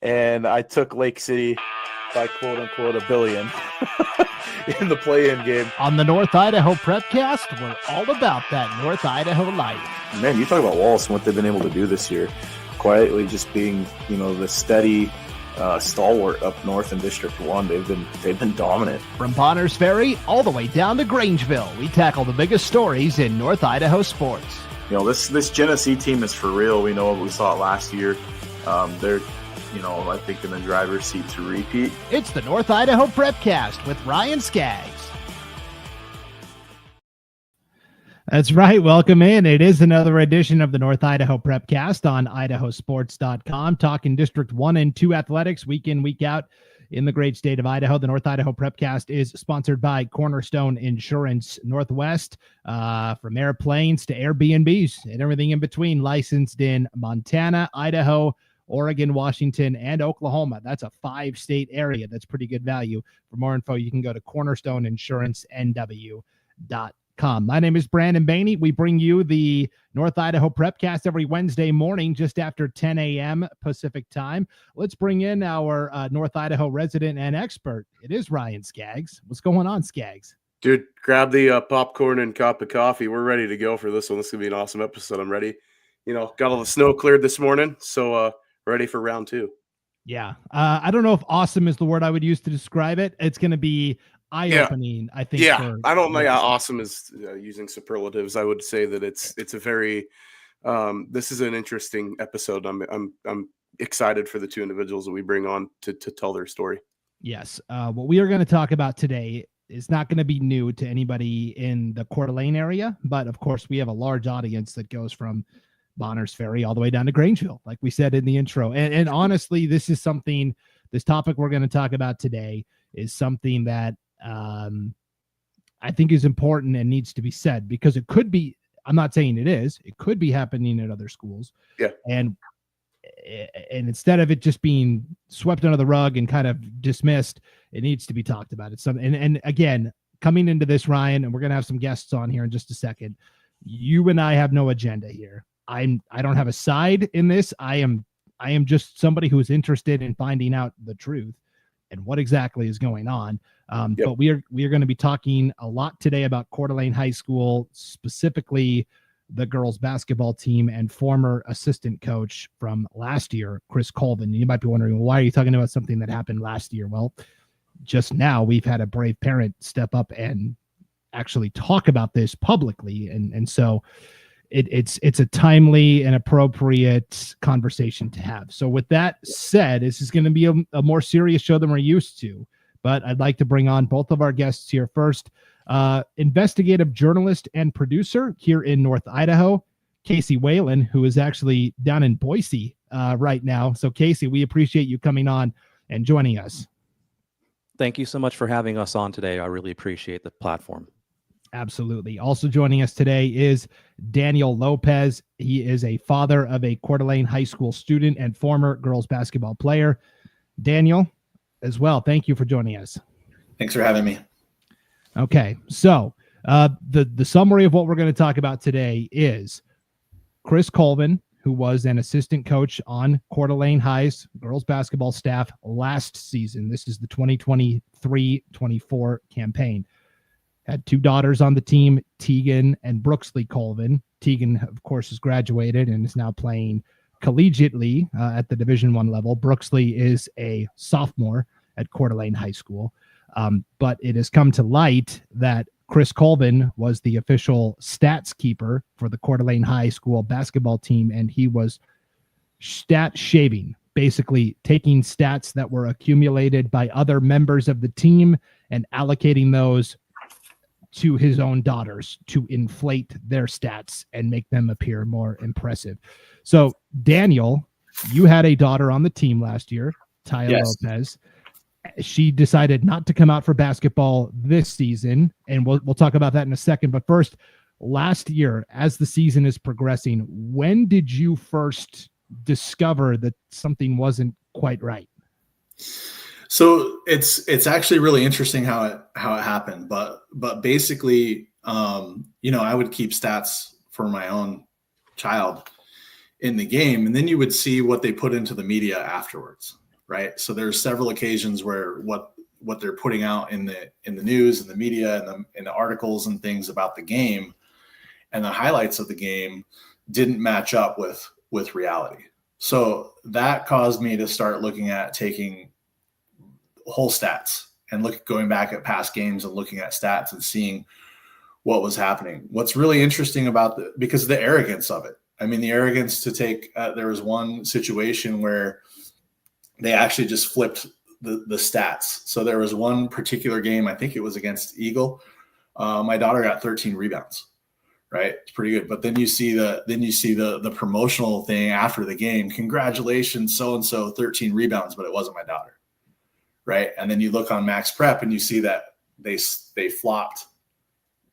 and I took Lake City by quote-unquote $1 billion in the play-in game. On the North Idaho Prepcast, we're all about that North Idaho life. Man, you talk about Wallace and what they've been able to do this year. Quietly just being, the steady stalwart up north in District 1. They've been dominant. From Bonners Ferry all the way down to Grangeville, we tackle the biggest stories in North Idaho sports. This Genesee team is for real. We know we saw it last year. They're I think in the driver's seat to repeat. It's the North Idaho Prepcast with Ryan Scaggs. That's right. Welcome in. It is another edition of the North Idaho Prepcast on IdahoSports.com, talking District 1 and 2 athletics week in, week out in the great state of Idaho. The North Idaho Prepcast is sponsored by Cornerstone Insurance Northwest, from airplanes to Airbnbs and everything in between, licensed in Montana, Idaho, Oregon, Washington, and Oklahoma. That's a 5-state area. That's pretty good value. For more info, you can go to cornerstoneinsurancenw.com. My name is Brandon Baney. We bring you the North Idaho Prepcast every Wednesday morning just after 10 a.m. Pacific time. Let's bring in our North Idaho resident and expert. It is Ryan Scaggs. What's going on, Scaggs? Dude, grab the popcorn and cup of coffee. We're ready to go for this one. This is going to be an awesome episode. I'm ready. Got all the snow cleared this morning, so ready for round 2. Yeah. I don't know if awesome is the word I would use to describe it. It's going to be eye-opening, I think. Yeah, I don't know. Yeah, awesome is using superlatives. I would say that it's a very this is an interesting episode. I'm excited for the two individuals that we bring on to tell their story. Yes. What we are going to talk about today is not going to be new to anybody in the Coeur d'Alene area, but of course we have a large audience that goes from Bonners Ferry all the way down to Grangeville, like we said in the intro. And honestly, this topic we're going to talk about today is something that I think is important and needs to be said, because it could be, I'm not saying it could be happening at other schools. Yeah. And instead of it just being swept under the rug and kind of dismissed, it needs to be talked about. It's something, and again, coming into this, Ryan, and we're going to have some guests on here in just a second. You and I have no agenda here. I don't have a side in this. I am just somebody who is interested in finding out the truth and what exactly is going on. But we are going to be talking a lot today about Coeur d'Alene High School, specifically the girls basketball team and former assistant coach from last year, Chris Colvin. You might be wondering, why are you talking about something that happened last year? Well, just now we've had a brave parent step up and actually talk about this publicly. And so it's a timely and appropriate conversation to have. So with that said, this is going to be a more serious show than we're used to, but I'd like to bring on both of our guests here first. Investigative journalist and producer here in North Idaho, Casey Whalen, who is actually down in Boise right now. So Casey, we appreciate you coming on and joining us. Thank you so much for having us on today. I really appreciate the platform. Absolutely. Also joining us today is Daniel Lopez. He is a father of a Coeur d'Alene High School student and former girls basketball player. Daniel, as well, thank you for joining us. Thanks for having me. Okay, so the summary of what we're going to talk about today is Chris Colvin, who was an assistant coach on Coeur d'Alene High's girls basketball staff last season. This is the 2023-24 campaign. Had 2 daughters on the team, Tegan and Brooksley Colvin. Tegan, of course, has graduated and is now playing collegiately at the Division I level. Brooksley is a sophomore at Coeur d'Alene High School. But it has come to light that Chris Colvin was the official stats keeper for the Coeur d'Alene High School basketball team, and he was stat shaving, basically taking stats that were accumulated by other members of the team and allocating those to his own daughters to inflate their stats and make them appear more impressive. So, Daniel, you had a daughter on the team last year, Taya Lopez. She decided not to come out for basketball this season, and we'll talk about that in a second. But first, last year, as the season is progressing, when did you first discover that something wasn't quite right? So it's actually really interesting how it happened, but basically, I would keep stats for my own child in the game, and then you would see what they put into the media afterwards. right? So there's several occasions where what they're putting out in the news and the media and in the articles and things about the game and the highlights of the game didn't match up with reality. So that caused me to start looking at taking whole stats and going back at past games and looking at stats and seeing what was happening. What's really interesting about because of the arrogance of it. I mean, the arrogance to take, there was one situation where they actually just flipped the stats. So there was one particular game, I think it was against Eagle. My daughter got 13 rebounds, right? It's pretty good. But then you see the promotional thing after the game. Congratulations, so-and-so, 13 rebounds, but it wasn't my daughter, right? And then you look on Max Prep and you see that they flopped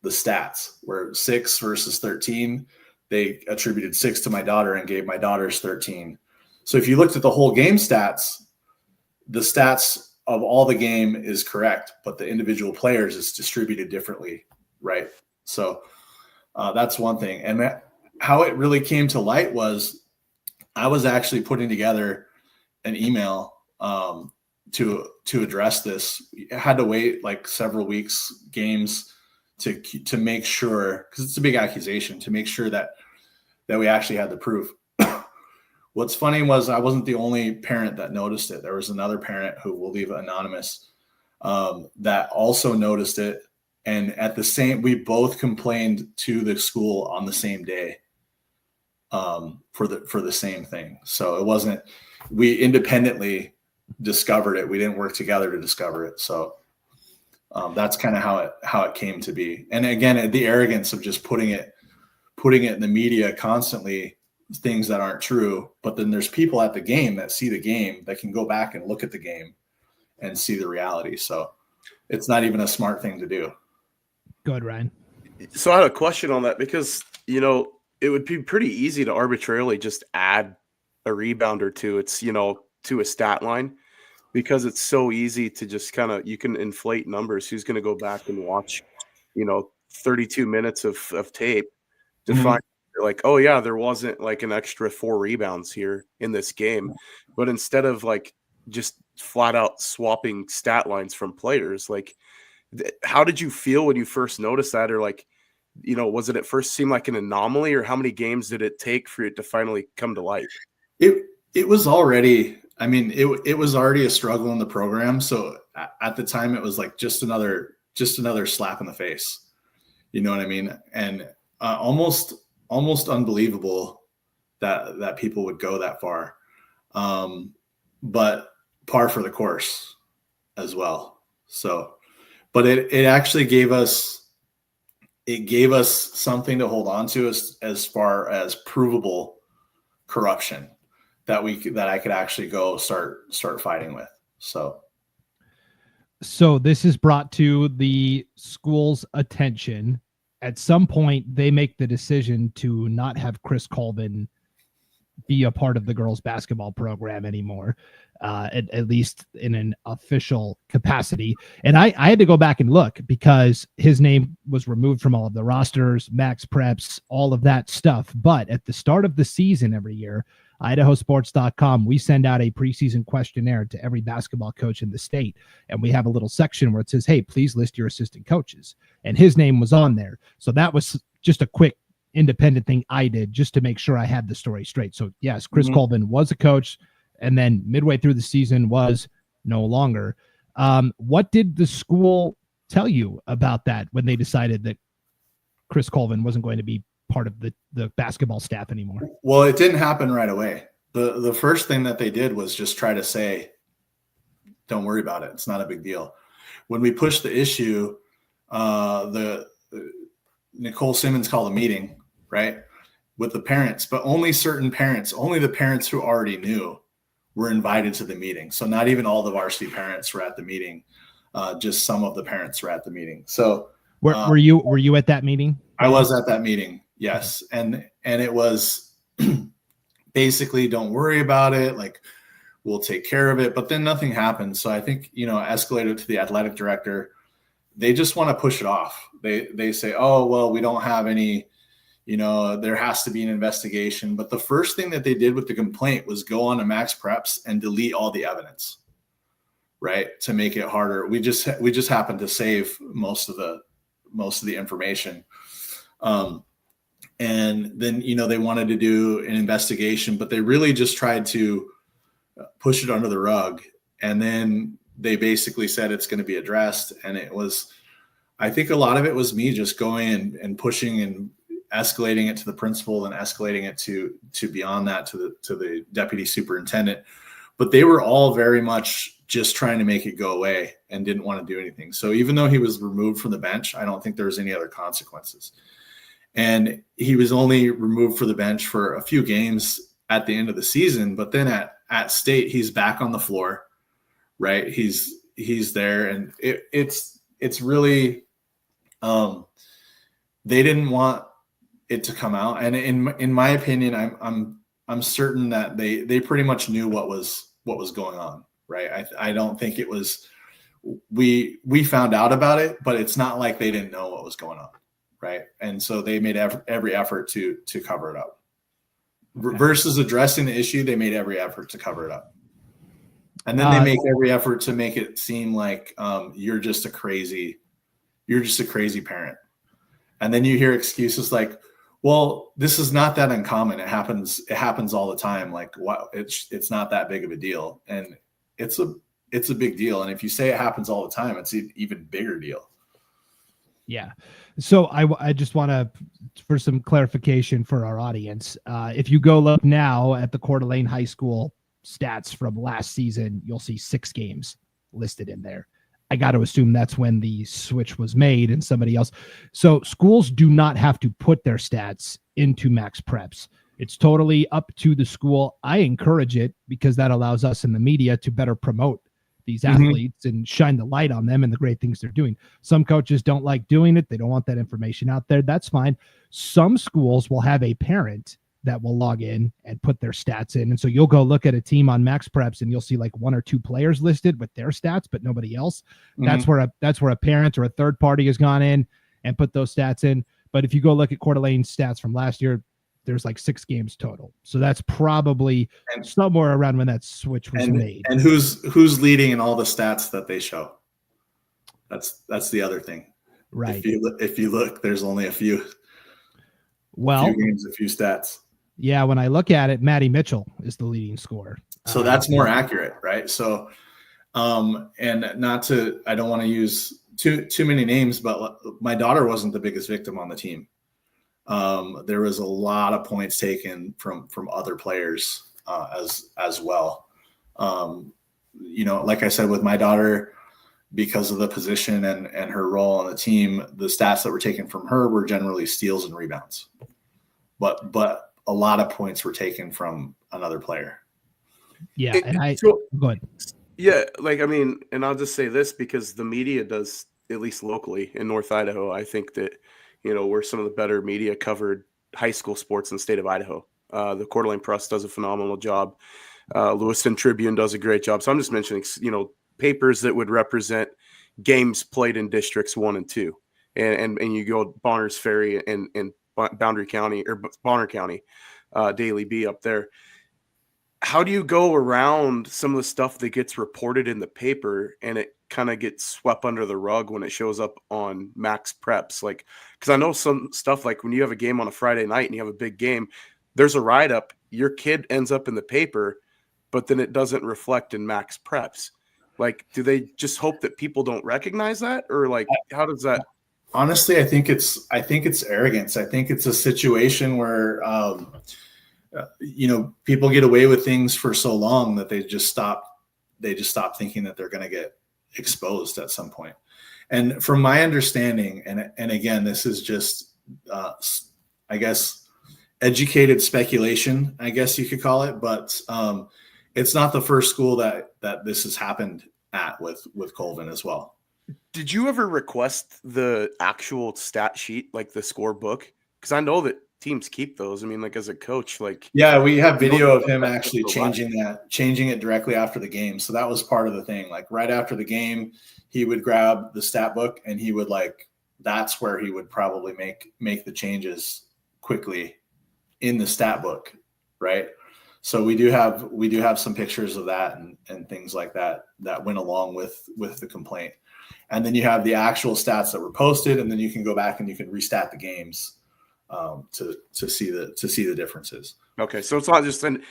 the stats where 6 versus 13, they attributed 6 to my daughter and gave my daughter's 13. So if you looked at the whole game stats, the stats of all the game is correct, but the individual players is distributed differently, right? So that's one thing. And how it really came to light was I was actually putting together an email to address this. I had to wait like several weeks, games, to make sure, because it's a big accusation, to make sure that we actually had the proof. What's funny was I wasn't the only parent that noticed it. There was another parent who will leave anonymous that also noticed it. And we both complained to the school on the same day for the same thing. So it wasn't, we independently discovered it. We didn't work together to discover it. So that's kind of how it came to be. And again, the arrogance of just putting it in the media constantly, things that aren't true. But then there's people at the game that see the game that can go back and look at the game and see the reality. So it's not even a smart thing to do. Go ahead, Ryan. So I had a question on that because, it would be pretty easy to arbitrarily just add a rebound or two. It's, to a stat line, because it's so easy to just you can inflate numbers. Who's going to go back and watch, 32 minutes of tape to find like, oh yeah, there wasn't like an extra 4 rebounds here in this game. But instead of like just flat out swapping stat lines from players, like how did you feel when you first noticed that? Or like, was it at first seem like an anomaly, or how many games did it take for it to finally come to light? It was already, it was already a struggle in the program. So at the time it was like just another slap in the face. You know what I mean? And almost unbelievable that people would go that far. But par for the course as well. So, but it actually gave us something to hold on to as far as provable corruption that I could actually go start fighting with. So this is brought to the school's attention. At some point, they make the decision to not have Chris Colvin be a part of the girls' basketball program anymore, at least in an official capacity. And I had to go back and look because his name was removed from all of the rosters, max preps, all of that stuff. But at the start of the season every year, IdahoSports.com, we send out a preseason questionnaire to every basketball coach in the state. And we have a little section where it says, hey, please list your assistant coaches. And his name was on there. So that was just a quick independent thing I did just to make sure I had the story straight. So yes, Chris Colvin was a coach, and then midway through the season was no longer. What did the school tell you about that when they decided that Chris Colvin wasn't going to be part of the basketball staff anymore? Well, it didn't happen right away. The first thing that they did was just try to say, don't worry about it. It's not a big deal. When we pushed the issue, Nicole Simmons called a meeting, right, with the parents, but only certain parents, only the parents who already knew were invited to the meeting. So not even all the varsity parents were at the meeting. Just some of the parents were at the meeting. So were you at that meeting? I was at that meeting. Yes. And it was basically, don't worry about it. Like, we'll take care of it, but then nothing happened. So I think, escalated to the athletic director. They just want to push it off. They say, oh, well, we don't have any there has to be an investigation. But the first thing that they did with the complaint was go on to Max Preps and delete all the evidence, right? To make it harder. We just happened to save most of the information. And then, they wanted to do an investigation, but they really just tried to push it under the rug. And then they basically said it's going to be addressed. And I think a lot of it was me just going and pushing and escalating it to the principal and escalating it to beyond that to the deputy superintendent. But they were all very much just trying to make it go away and didn't want to do anything. So even though he was removed from the bench, I don't think there was any other consequences. And he was only removed for the bench for a few games at the end of the season. But then at state, he's back on the floor, right? He's there, and it's really they didn't want it to come out. And in my opinion, I'm certain that they pretty much knew what was going on, right? I don't think it was we found out about it, but it's not like they didn't know what was going on. Right. And so they made every effort to cover it up. Okay. Versus addressing the issue, they made every effort to cover it up. And then they make every effort to make it seem like you're just a crazy parent. And then you hear excuses like, well, this is not that uncommon. It happens all the time. Like, wow, it's not that big of a deal. And it's a big deal. And if you say it happens all the time, it's an even bigger deal. Yeah. So I just want to, for some clarification for our audience, if you go look now at the Coeur d'Alene High School stats from last season, you'll see 6 games listed in there. I got to assume that's when the switch was made and somebody else. So schools do not have to put their stats into Max Preps. It's totally up to the school. I encourage it because that allows us in the media to better promote these athletes and shine the light on them and the great things they're doing. Some coaches don't like doing it. They don't want that information out there. That's fine. Some schools will have a parent that will log in and put their stats in. And so you'll go look at a team on Max Preps and you'll see like 1 or 2 players listed with their stats, but nobody else. That's where a parent or a third party has gone in and put those stats in. But if you go look at Coeur d'Alene's stats from last year, there's like 6 games total. So that's probably somewhere around when that switch was made. And who's leading in all the stats that they show? That's the other thing. Right. If you look, there's only a few games, a few stats. Yeah, when I look at it, Matty Mitchell is the leading scorer. So that's more accurate, right? So and I don't want to use too many names, but my daughter wasn't the biggest victim on the team. There was a lot of points taken from other players as well. Like I said, with my daughter, because of the position and her role on the team, the stats that were taken from her were generally steals and rebounds. But a lot of points were taken from another player. Yeah, go ahead. Yeah, and I'll just say this because the media does, at least locally in North Idaho, I think that we're some of the better media covered high school sports in the state of Idaho. The Coeur d'Alene Press does a phenomenal job. Lewiston Tribune does a great job. So I'm just mentioning, papers that would represent games played in districts 1 and 2. And you go Bonners Ferry and Boundary County or Bonner County, Daily B up there. How do you go around some of the stuff that gets reported in the paper and it kind of gets swept under the rug when it shows up on Max Preps? Like, because I know some stuff like when you have a game on a Friday night and you have a big game, there's a write-up, your kid ends up in the paper, but then it doesn't reflect in Max Preps. Like, do they just hope that people don't recognize that? Or like, how does that? Honestly, I think it's arrogance. I think it's a situation where, people get away with things for so long that they just stop thinking that they're going to get exposed at some point. And from my understanding, and again, this is just, I guess, educated speculation, I guess you could call it, but it's not the first school that this has happened at with Colvin as well. Did you ever request the actual stat sheet, like the score book? Because I know that teams keep those. I mean, like as a coach, like yeah, we have video of him actually changing it directly after the game. So that was part of the thing. Like right after the game, he would grab the stat book and he would that's where he would probably make the changes quickly in the stat book, right? So we do have some pictures of that and things like that went along with the complaint. And then you have the actual stats that were posted, and then you can go back and you can restat the games to see the differences. Okay, so it's not just and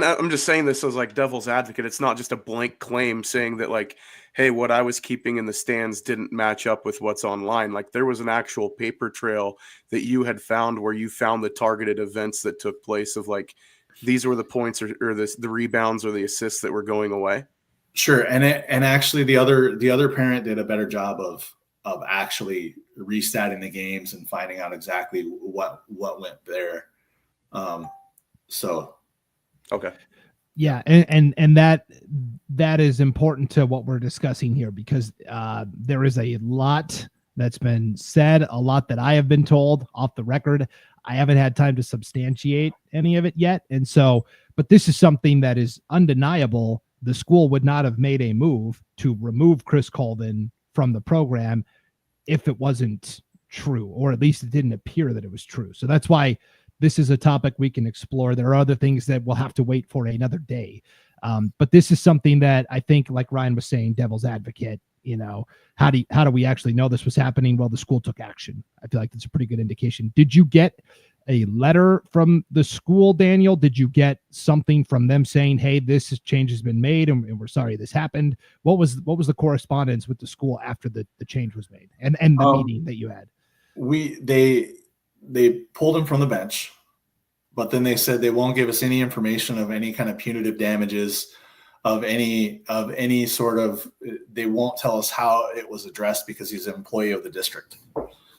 I'm just saying this as like devil's advocate. It's not just a blank claim saying that like, hey, what I was keeping in the stands didn't match up with what's online. Like there was an actual paper trail that you had found where you found the targeted events that took place of like these were the points or the rebounds or the assists that were going away. Sure, and actually the other parent did a better job of actually restatting the games and finding out exactly what went there. So, okay. Yeah, and that is important to what we're discussing here, because there is a lot that's been said, a lot that I have been told off the record. I haven't had time to substantiate any of it yet. And so, but this is something that is undeniable. The school would not have made a move to remove Chris Colvin from the program if it wasn't true, or at least it didn't appear that it was true. So that's why this is a topic we can explore. There are other things that we'll have to wait for another day. But this is something that I think, like Ryan was saying, devil's advocate, how do we actually know this was happening? Well, the school took action. I feel like that's a pretty good indication. Did you get a letter from the school, Daniel? Did you get something from them saying, hey, this change has been made and we're sorry this happened? What was the correspondence with the school after the change was made and the meeting that you had? They pulled him from the bench, but then they said they won't give us any information of any kind of punitive damages, of any sort of, they won't tell us how it was addressed because he's an employee of the district.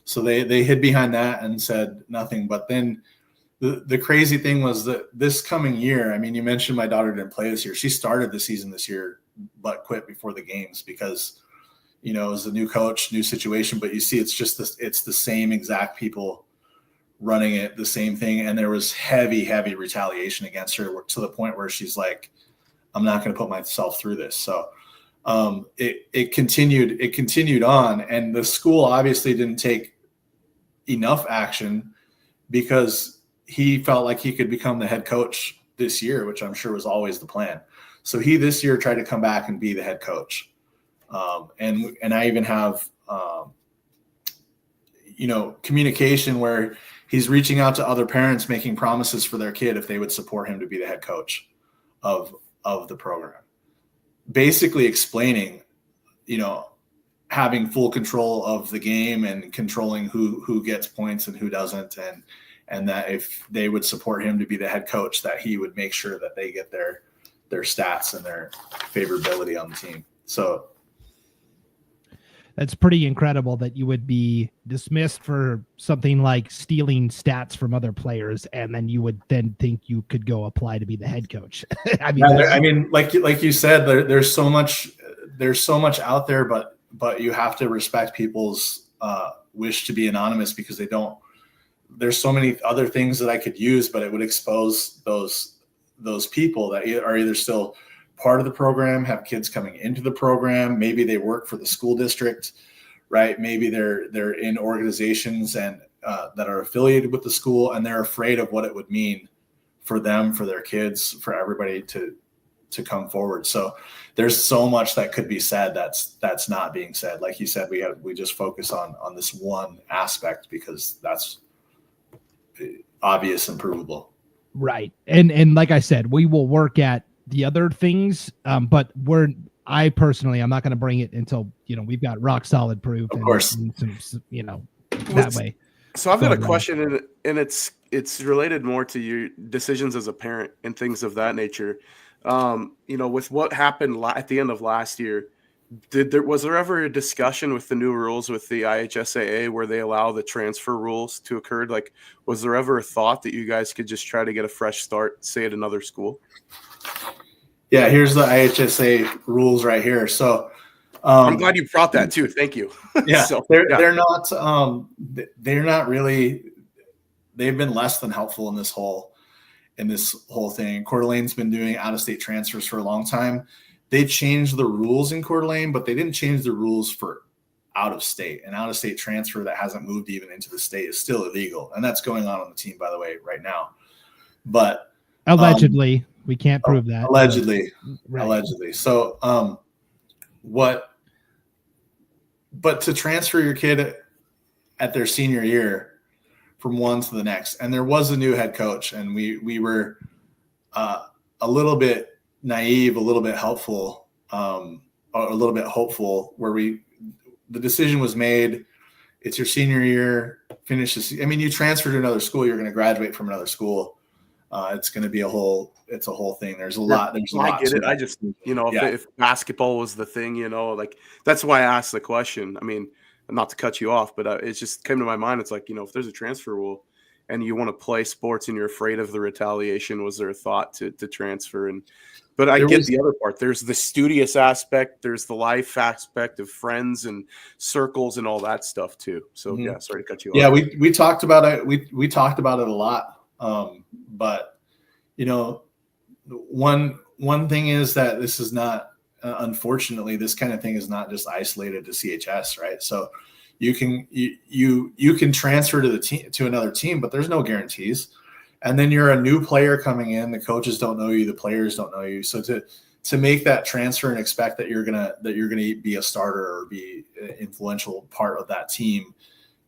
So they hid behind that and said nothing. But then the crazy thing was that this coming year, I mean, you mentioned my daughter didn't play this year. She started the season this year, but quit before the games because, it was a new coach, new situation. But you see, it's the same exact people running it, the same thing. And there was heavy retaliation against her to the point where she's like, I'm not going to put myself through this. So it continued on, and the school obviously didn't take enough action because he felt like he could become the head coach this year, which I'm sure was always the plan. So he this year tried to come back and be the head coach. And I even have, communication where he's reaching out to other parents, making promises for their kid if they would support him to be the head coach of the program. Basically explaining, having full control of the game and controlling who gets points and who doesn't. And that if they would support him to be the head coach, that he would make sure that they get their stats and their favorability on the team. So that's pretty incredible that you would be dismissed for something like stealing stats from other players, and then you would then think you could go apply to be the head coach. Like you said, there's so much out there, but you have to respect people's wish to be anonymous because they don't. There's so many other things that I could use, but it would expose those people that are either still part of the program, have kids coming into the program. Maybe they work for the school district, right? Maybe they're in organizations and that are affiliated with the school, and they're afraid of what it would mean for them, for their kids, for everybody to come forward. So there's so much that could be said that's not being said. Like you said, we just focus on this one aspect because that's obvious and provable. Right. And like I said, we will work at the other things, but I'm not going to bring it until we've got rock solid proof. Of course, and some, that way. So I've got a question, and it's related more to your decisions as a parent and things of that nature. With what happened at the end of last year, was there ever a discussion with the new rules with the IHSAA where they allow the transfer rules to occur? Like, was there ever a thought that you guys could just try to get a fresh start, say at another school? Yeah, here's the IHSA rules right here. So I'm glad you brought that too. Thank you. Yeah, they're not really. They've been less than helpful in this whole thing. Coeur d'Alene's been doing out-of-state transfers for a long time. They changed the rules in Coeur d'Alene, but they didn't change the rules for out of state. An out of state transfer that hasn't moved even into the state is still illegal. And that's going on the team, by the way, right now. But allegedly, we can't prove that. Allegedly. Right. Allegedly. So but to transfer your kid at their senior year from one to the next, and there was a new head coach, and we were a little bit naive, a little bit helpful, a little bit hopeful, where the decision was made. It's your senior year, finish this. I mean, you transfer to another school, you're going to graduate from another school. It's going to be a whole thing. There's a lot. I get it. I just, if basketball was the thing, like that's why I asked the question. I mean, not to cut you off, but it just came to my mind. It's like, if there's a transfer rule and you want to play sports and you're afraid of the retaliation, was there a thought to transfer? But I get the other part. There's the studious aspect. There's the life aspect of friends and circles and all that stuff too. So yeah, sorry to cut you off. Yeah, we talked about it. We talked about it a lot. But one thing is that this is not, unfortunately, this kind of thing is not just isolated to CHS, right? So you can transfer to the team, to another team, but there's no guarantees. And then you're a new player coming in. The coaches don't know you. The players don't know you. So to make that transfer and expect that you're gonna be a starter or be an influential part of that team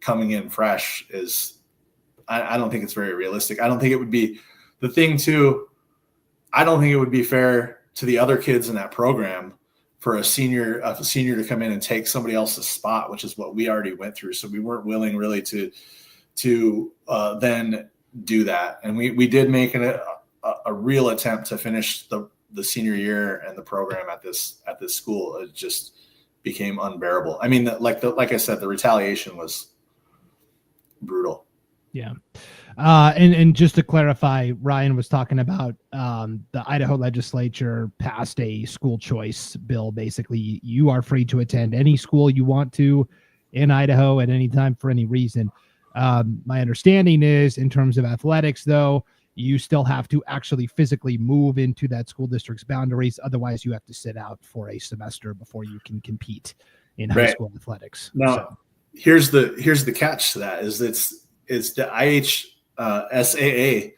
coming in fresh is, I don't think it's very realistic. I don't think it would be the thing too. I don't think it would be fair to the other kids in that program for a senior to come in and take somebody else's spot, which is what we already went through. So we weren't willing really to then do that. And we did make a real attempt to finish the senior year and the program at this school. It just became unbearable. I mean, like I said, the retaliation was brutal. Yeah. And just to clarify, Ryan was talking about the Idaho legislature passed a school choice bill. Basically, you are free to attend any school you want to in Idaho at any time for any reason. My understanding is, in terms of athletics, though, you still have to actually physically move into that school district's boundaries. Otherwise, you have to sit out for a semester before you can compete in high school athletics. Now, here's the catch to that is it's the IHSAA.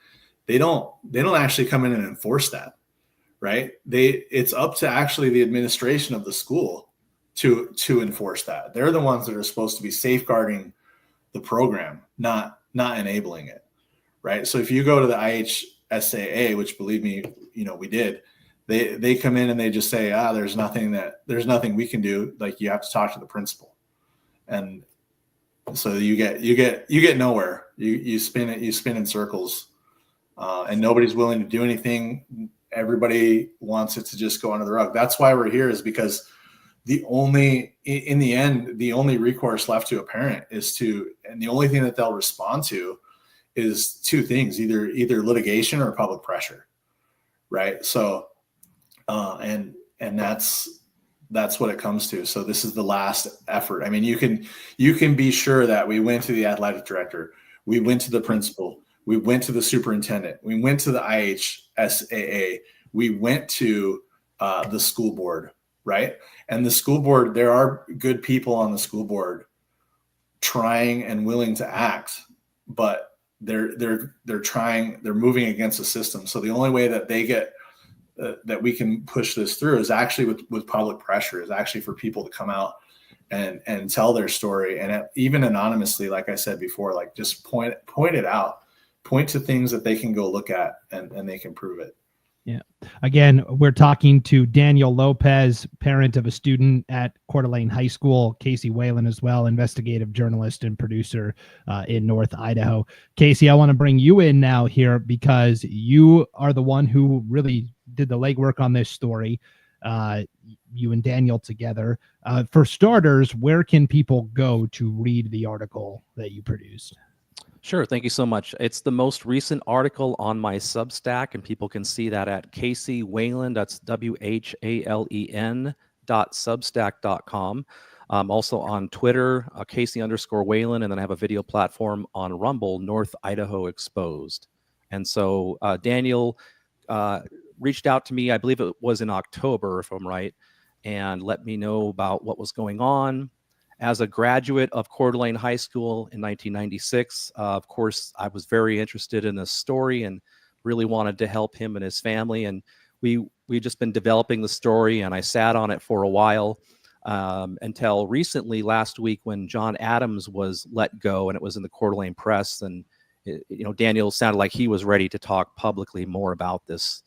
They don't actually come in and enforce that, right? It's up to actually the administration of the school to enforce that. They're the ones that are supposed to be safeguarding the program, not enabling it, right? So if you go to the IHSAA, which believe me, we did, they come in and they just say, there's nothing we can do. Like, you have to talk to the principal. And so you get nowhere. You spin in circles, and nobody's willing to do anything. Everybody wants it to just go under the rug. That's why we're here, is because in the end, the only recourse left to a parent and the only thing that they'll respond to is two things: either litigation or public pressure, right? So, and that's what it comes to. So this is the last effort. I mean, you can be sure that we went to the athletic director, we went to the principal, we went to the superintendent, we went to the IHSAA, we went to the school board, right? And the school board, there are good people on the school board trying and willing to act, but they're moving against the system. So the only way that they get that we can push this through is actually with public pressure, is actually for people to come out and tell their story. And even anonymously, like I said before, like, just point it out, point to things that they can go look at and they can prove it. Yeah. Again, we're talking to Daniel Lopez, parent of a student at Coeur d'Alene High School, Casey Whalen as well, investigative journalist and producer in North Idaho. Casey, I want to bring you in now here because you are the one who really did the legwork on this story, you and Daniel together. For starters, where can people go to read the article that you produced? Sure. Thank you so much. It's the most recent article on my Substack, and people can see that at Casey Whalen. That's WHALEN.substack.com. Also on Twitter, Casey_Whalen, and then I have a video platform on Rumble, North Idaho Exposed. And so Daniel reached out to me, I believe it was in October, if I'm right, and let me know about what was going on. As a graduate of Coeur d'Alene High School in 1996, of course, I was very interested in this story and really wanted to help him and his family. And we just been developing the story, and I sat on it for a while until recently last week when John Adams was let go, and it was in the Coeur d'Alene Press. And Daniel sounded like he was ready to talk publicly more about this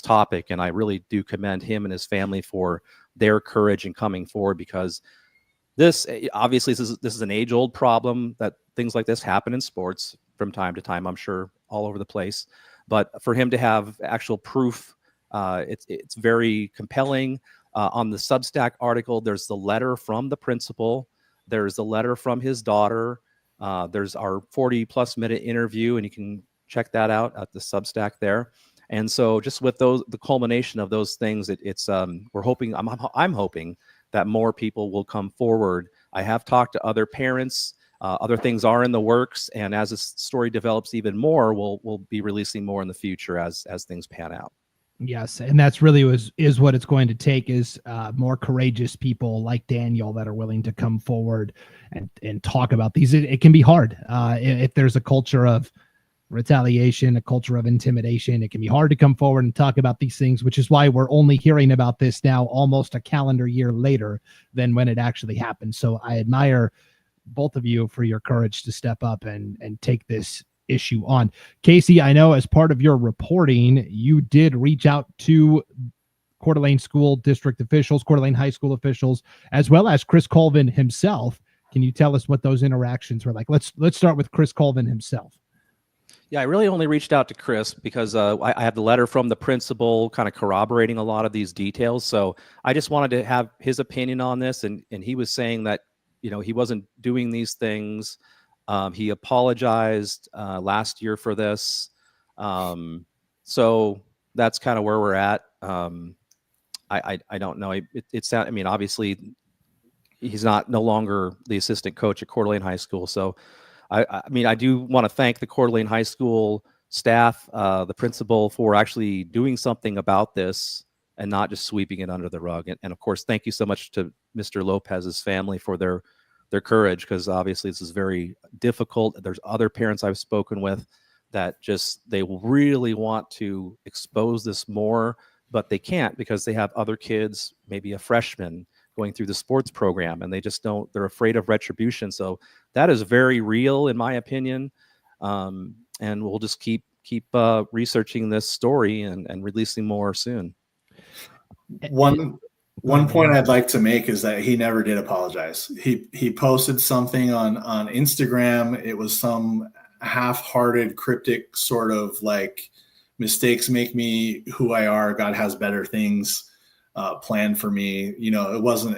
topic, and I really do commend him and his family for their courage in coming forward, because this is an age-old problem that things like this happen in sports from time to time, I'm sure all over the place. But for him to have actual proof, it's very compelling. On the Substack article, there's the letter from the principal, there's the letter from his daughter, there's our 40-plus minute interview, and you can check that out at the Substack there. And so just with the culmination of those things, we're hoping, I'm hoping that more people will come forward. I have talked to other parents. Other things are in the works, and as this story develops even more, we'll be releasing more in the future as things pan out. Yes, and that's really is what it's going to take, is more courageous people like Daniel that are willing to come forward and talk about these. It can be hard if there's a culture of retaliation, a culture of intimidation. It can be hard to come forward and talk about these things, which is why we're only hearing about this now almost a calendar year later than when it actually happened. So I admire both of you for your courage to step up and take this issue on. Casey, I know as part of your reporting, you did reach out to Coeur d'Alene school district officials, Coeur d'Alene high school officials, as well as Chris Colvin himself. Can you tell us what those interactions were like? Let's start with Chris Colvin himself. Yeah, I really only reached out to Chris because I have the letter from the principal kind of corroborating a lot of these details. So I just wanted to have his opinion on this. And he was saying that, he wasn't doing these things. He apologized last year for this. So that's kind of where we're at. I don't know. Obviously he's no longer the assistant coach at Coeur d'Alene High School. So I do want to thank the Coeur d'Alene High School staff, the principal, for actually doing something about this and not just sweeping it under the rug. And of course, thank you so much to Mr. Lopez's family for their courage, because obviously this is very difficult. There's other parents I've spoken with that they really want to expose this more, but they can't because they have other kids, maybe a freshman, going through the sports program, and they're afraid of retribution. So that is very real, in my opinion. And we'll just keep researching this story and releasing more soon. One point I'd like to make is that he never did apologize. He posted something on Instagram. It was some half-hearted, cryptic sort of like, mistakes make me who I are. God has better things planned for me. It wasn't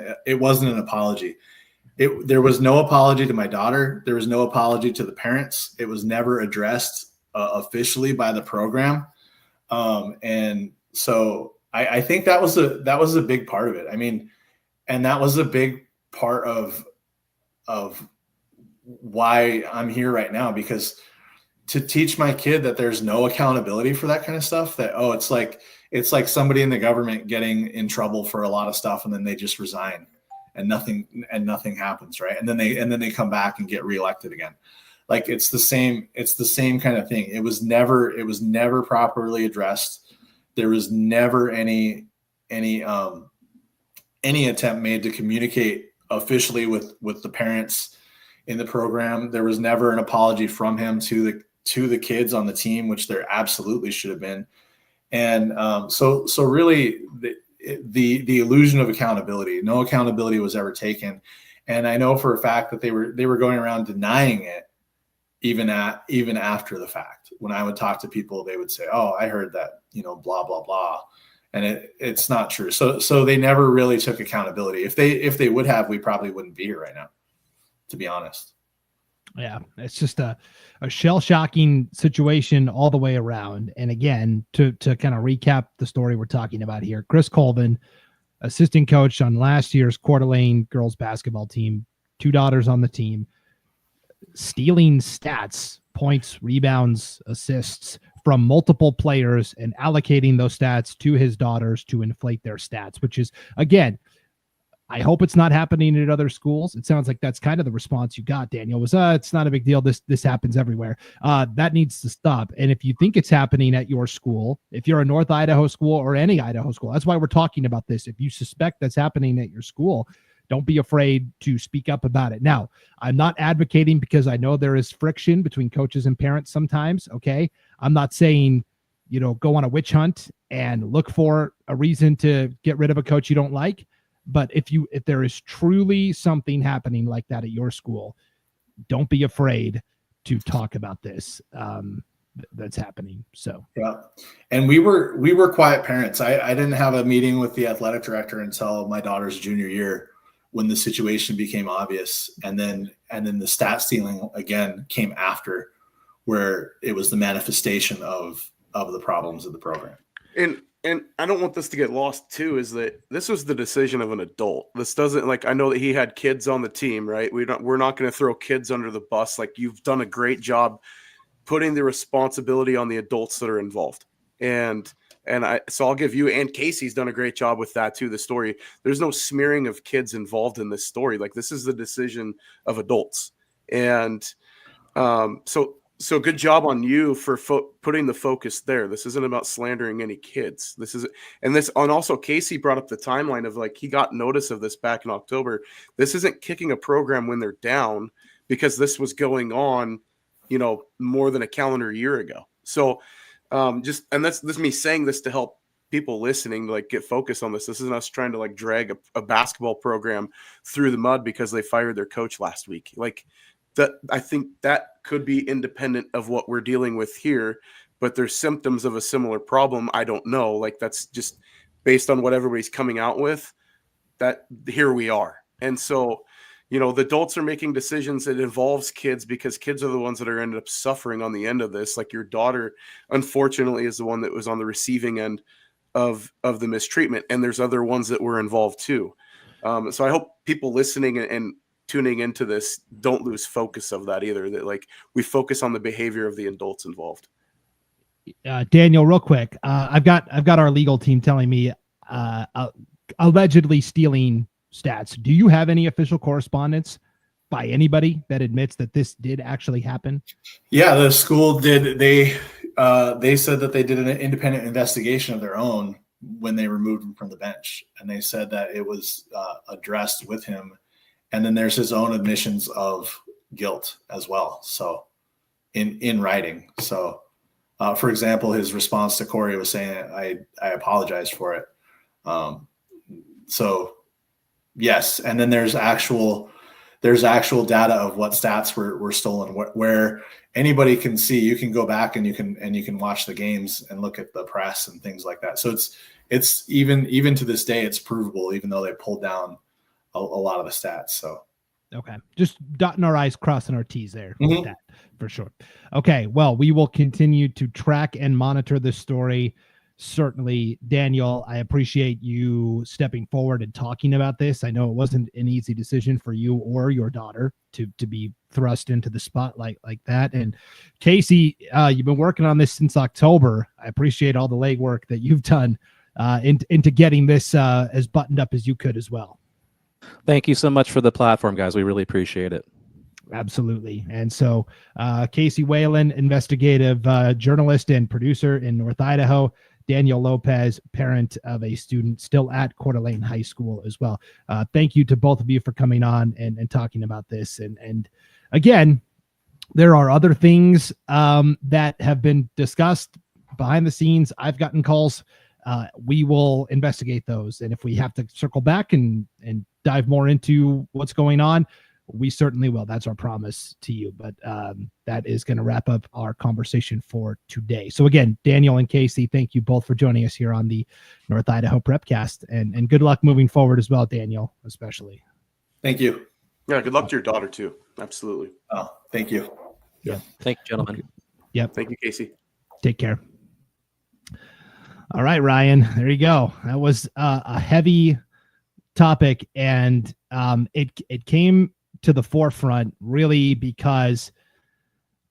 an apology. There was no apology to my daughter. There was no apology to the parents. It was never addressed officially by the program. And so I think that was a big part of it. And that was a big part of why I'm here right now, because to teach my kid that there's no accountability for that kind of stuff, that, it's like somebody in the government getting in trouble for a lot of stuff, and then they just resign and nothing happens. Right. And then they come back and get reelected again. Like, it's the same kind of thing. It was never properly addressed. There was never any attempt made to communicate officially with the parents in the program. There was never an apology from him to the kids on the team, which there absolutely should have been. And so really the illusion of accountability, no accountability was ever taken. And I know for a fact that they were going around denying it even after the fact. When I would talk to people, they would say, "Oh, I heard that, blah, blah, blah." And it's not true. So they never really took accountability. If they would have, we probably wouldn't be here right now, to be honest. Yeah, it's just a shell-shocking situation all the way around. And again, to kind of recap the story we're talking about here, Chris Colvin, assistant coach on last year's Coeur d'Alene girls basketball team, 2 daughters on the team, stealing stats, points, rebounds, assists from multiple players and allocating those stats to his daughters to inflate their stats, which is, again, I hope it's not happening at other schools. It sounds like that's kind of the response you got, Daniel, was, it's not a big deal. This happens everywhere. That needs to stop. And if you think it's happening at your school, if you're a North Idaho school or any Idaho school, that's why we're talking about this. If you suspect that's happening at your school, don't be afraid to speak up about it. Now, I'm not advocating, because I know there is friction between coaches and parents sometimes. Okay. I'm not saying, go on a witch hunt and look for a reason to get rid of a coach you don't like. But if there is truly something happening like that at your school, don't be afraid to talk about this. That's happening. So yeah, and we were quiet parents. I didn't have a meeting with the athletic director until my daughter's junior year, when the situation became obvious, and then the stat stealing again came after, where it was the manifestation of the problems of the program. And I don't want this to get lost too, is that this was the decision of an adult. This doesn't, like, I know that he had kids on the team, right? We're not going to throw kids under the bus. Like, you've done a great job putting the responsibility on the adults that are involved. So I'll give you, and Casey's done a great job with that too. The story, there's no smearing of kids involved in this story. Like, this is the decision of adults. And so good job on you for putting the focus there. This isn't about slandering any kids. And also Casey brought up the timeline of, like, he got notice of this back in October. This isn't kicking a program when they're down, because this was going on, more than a calendar year ago. So this is me saying this to help people listening to, like, get focused on this. This isn't us trying to, like, drag a basketball program through the mud because they fired their coach last week. Like, that, I think that could be independent of what we're dealing with here, but there's symptoms of a similar problem. I don't know. Like, that's just based on what everybody's coming out with, that here we are. And so, the adults are making decisions that involves kids, because kids are the ones that are ended up suffering on the end of this. Like, your daughter, unfortunately, is the one that was on the receiving end of the mistreatment. And there's other ones that were involved too. So I hope people listening and tuning into this don't lose focus of that either, that, like, we focus on the behavior of the adults involved. Daniel, real quick, I've got our legal team telling me allegedly stealing stats. Do you have any official correspondence by anybody that admits that this did actually happen? Yeah, the school did. They said that they did an independent investigation of their own when they removed him from the bench, and they said that it was addressed with him. And then there's his own admissions of guilt as well. So in writing. So for example, his response to Coeur was saying, I apologize for it. So yes. And then there's actual data of what stats were stolen, where anybody can see. You can go back and you can watch the games and look at the press and things like that. So it's even to this day, it's provable, even though they pulled down a lot of the stats. So okay, just dotting our I's, crossing our T's there. With that, for sure. Okay, well, we will continue to track and monitor this story. Certainly, Daniel, I appreciate you stepping forward and talking about this. I know it wasn't an easy decision for you or your daughter to be thrust into the spotlight like that. And Casey, you've been working on this since October. I appreciate all the legwork that you've done into getting this as buttoned up as you could as well. Thank you so much for the platform, guys. We really appreciate it. Absolutely. And so Casey Whalen, investigative journalist and producer in North Idaho. Daniel Lopez, parent of a student still at Coeur d'Alene High School as well. Thank you to both of you for coming on and talking about this. And again, there are other things that have been discussed behind the scenes. I've gotten calls. We will investigate those. And if we have to circle back and dive more into what's going on, we certainly will. That's our promise to you. But that is going to wrap up our conversation for today. So again, Daniel and Casey, thank you both for joining us here on the North Idaho Prepcast, and good luck moving forward as well, Daniel, especially. Thank you. Yeah, good luck to your daughter too. Absolutely. Oh, thank you. Yeah. Thank you, gentlemen. Yep. Thank you, Casey. Take care. All right, Ryan, there you go. That was a heavy topic, and it came to the forefront really because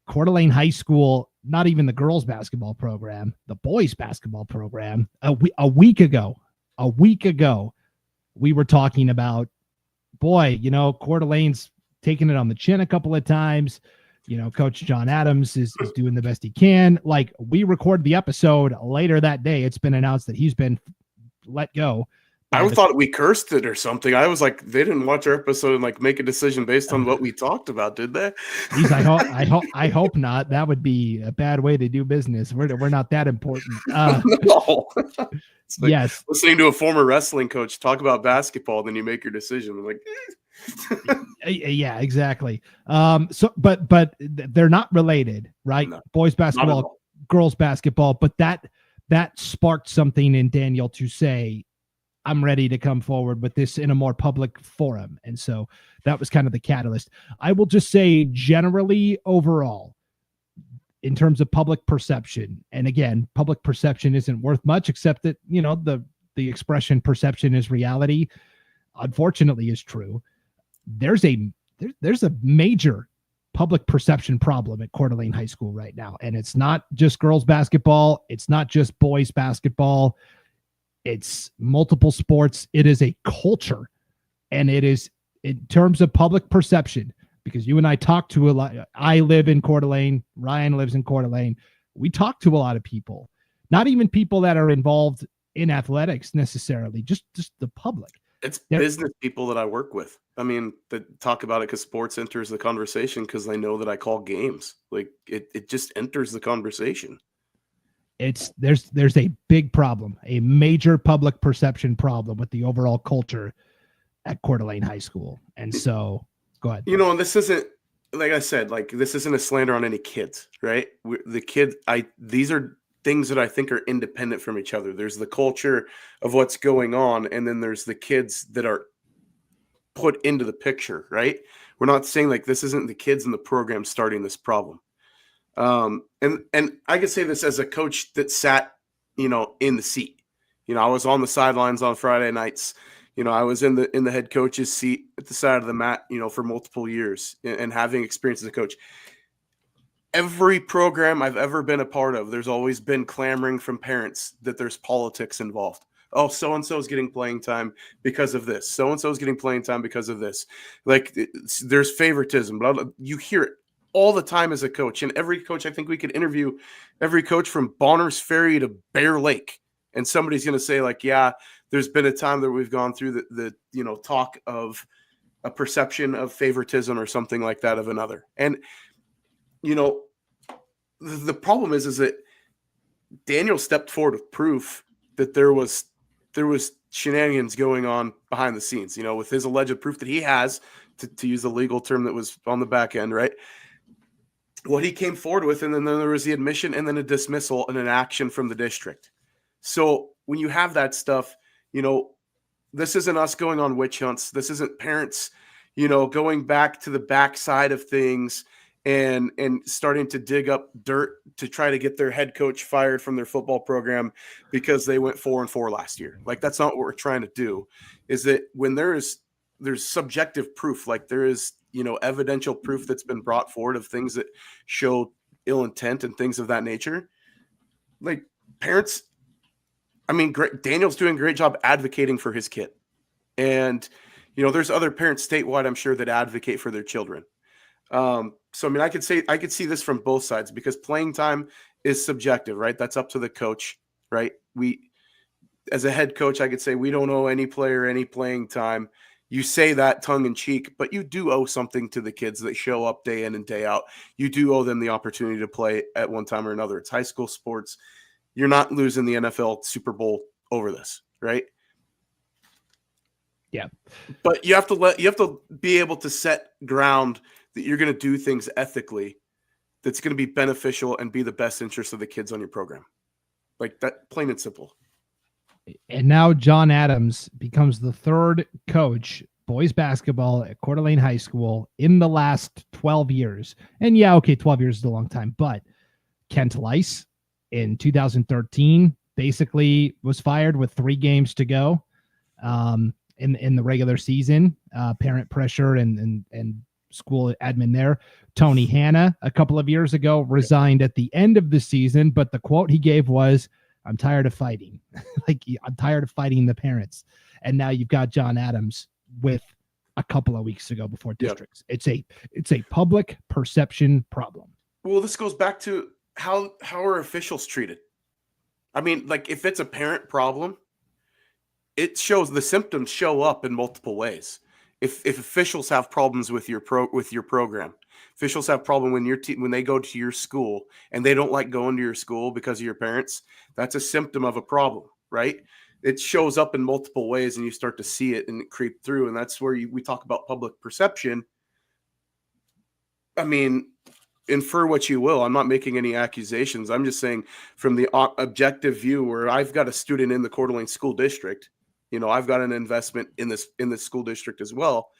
Coeur d'Alene High School, not even the girls basketball program, the boys basketball program, a week ago we were talking about, boy, Coeur d'Alene's taking it on the chin a couple of times. Coach John Adams is doing the best he can. Like, we record the episode later that day. It's been announced that he's been let go. I thought we cursed it or something. I was like, they didn't watch our episode and like make a decision based on what we talked about, did they? I hope not. That would be a bad way to do business. We're not that important. No. It's like yes. listening to a former wrestling coach talk about basketball, then you make your decision. I'm like, yeah, exactly. But they're not related, right? No, boys basketball, girls basketball. But that sparked something in Daniel to say, I'm ready to come forward with this in a more public forum. And so that was kind of the catalyst. I will just say generally overall, in terms of public perception, and again, public perception isn't worth much except that, the expression perception is reality, unfortunately, is true. There's a major public perception problem at Coeur d'Alene High School right now. And it's not just girls basketball. It's not just boys basketball. It's multiple sports. It is a culture. And it is, in terms of public perception, because you and I talk to a lot. I live in Coeur d'Alene. Ryan lives in Coeur d'Alene. We talk to a lot of people, not even people that are involved in athletics necessarily, just the public. It's business people that I work with. I mean, that talk about it because sports enters the conversation because they know that I call games. Like it just enters the conversation. There's a big problem, a major public perception problem with the overall culture at Coeur d'Alene High School. And so go ahead. And this isn't, like I said, like this isn't a slander on any kids, right? These are things that I think are independent from each other. There's the culture of what's going on, and then there's the kids that are put into the picture, right? We're not saying like this isn't the kids in the program starting this problem. And I could say this as a coach that sat, in the seat. I was on the sidelines on Friday nights. I was in the head coach's seat at the side of the mat, for multiple years and having experience as a coach. Every program I've ever been a part of, there's always been clamoring from parents that there's politics involved. Oh, so-and-so is getting playing time because of this. So-and-so is getting playing time because of this. Like there's favoritism. Blah, blah. You hear it all the time as a coach. And every coach, I think we could interview every coach from Bonners Ferry to Bear Lake. And somebody's going to say like, yeah, there's been a time that we've gone through the talk of a perception of favoritism or something like that of another. And, the problem is that Daniel stepped forward with proof that there was shenanigans going on behind the scenes, with his alleged proof that he has, to use the legal term that was on the back end, right? What he came forward with, and then there was the admission and then a dismissal and an action from the district. So when you have that stuff, this isn't us going on witch hunts. This isn't parents, going back to the backside of things and starting to dig up dirt to try to get their head coach fired from their football program because they went 4-4 last year. Like, that's not what we're trying to do. Is that when there's subjective proof, like there is, evidential proof that's been brought forward of things that show ill intent and things of that nature. Like parents, Daniel's doing a great job advocating for his kid. And, there's other parents statewide, I'm sure, that advocate for their children. So, I could see this from both sides because playing time is subjective, right? That's up to the coach, right? As a head coach, I could say we don't owe any player any playing time. You say that tongue in cheek, but you do owe something to the kids that show up day in and day out. You do owe them the opportunity to play at one time or another. It's high school sports. You're not losing the NFL Super Bowl over this, right? Yeah. But you have to be able to set ground that you're going to do things ethically that's going to be beneficial and be the best interest of the kids on your program. Like that, plain and simple. And now John Adams becomes the third coach, boys basketball at Coeur d'Alene High School in the last 12 years. And 12 years is a long time, but Kent Lice in 2013 basically was fired with 3 games to go in the regular season. Parent pressure and school admin there. Tony Hanna a couple of years ago resigned at the end of the season, but the quote he gave was, "I'm tired of fighting." Like, I'm tired of fighting the parents. and now you've got John Adams with a couple of weeks ago before districts. Yep. It's a public perception problem. Well, this goes back to how are officials treated? I mean, like if it's a parent problem, it shows the symptoms show up in multiple ways. If officials have problems with your program, officials have problem when they go to your school and they don't like going to your school because of your parents, that's a symptom of a problem, right? It shows up in multiple ways and you start to see it and it creep through. And that's where we talk about public perception. I mean, infer what you will. I'm not making any accusations. I'm just saying from the objective view where I've got a student in the Coeur d'Alene school district, I've got an investment in this school district as well.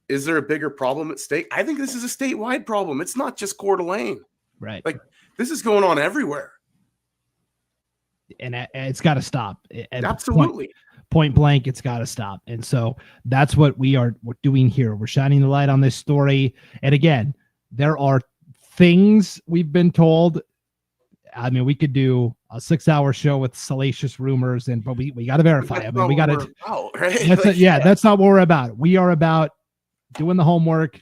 Is there a bigger problem at stake? I think this is a statewide problem. It's not just Coeur d'Alene. Right. Like this is going on everywhere. And it's got to stop. Absolutely. Point blank, it's got to stop. And so that's what we're doing here. We're shining the light on this story. And again, there are things we've been told. I mean, we could do a 6-hour show with salacious rumors, but we got to verify. I mean, we got to. Right? That's not what we're about. We are about doing the homework,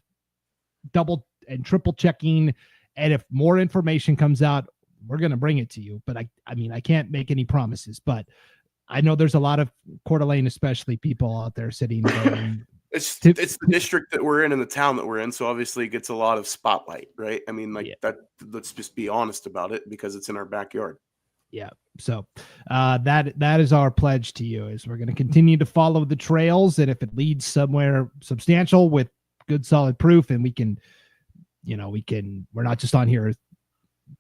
double and triple checking, and if more information comes out, we're going to bring it to you. But I mean, I can't make any promises. But I know there's a lot of Coeur d'Alene, especially people out there sitting there. It's the district that we're in and the town that we're in, so obviously it gets a lot of spotlight, right? I mean, that. Let's just be honest about it because it's in our backyard. Yeah. So that is our pledge to you, is we're going to continue to follow the trails, and if it leads somewhere substantial with good solid proof, and we're not just on here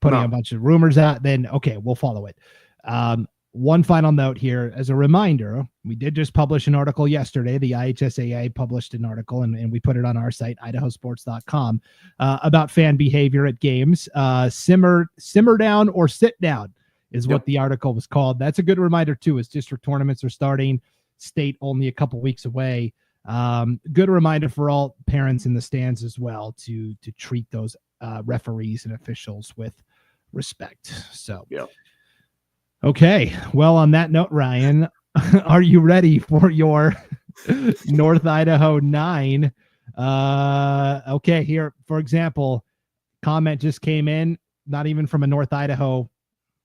putting a bunch of rumors out, then okay, we'll follow it. One final note here as a reminder, we did just publish an article yesterday. The IHSAA published an article and we put it on our site, IdahoSports.com, about fan behavior at games. Simmer down or sit down is what the article was called. That's a good reminder too, as district tournaments are starting, state only a couple weeks away. Good reminder for all parents in the stands as well to treat those referees and officials with respect. So, okay. Well, on that note, Ryan, are you ready for your North Idaho 9? Okay, here, for example, comment just came in, not even from a North Idaho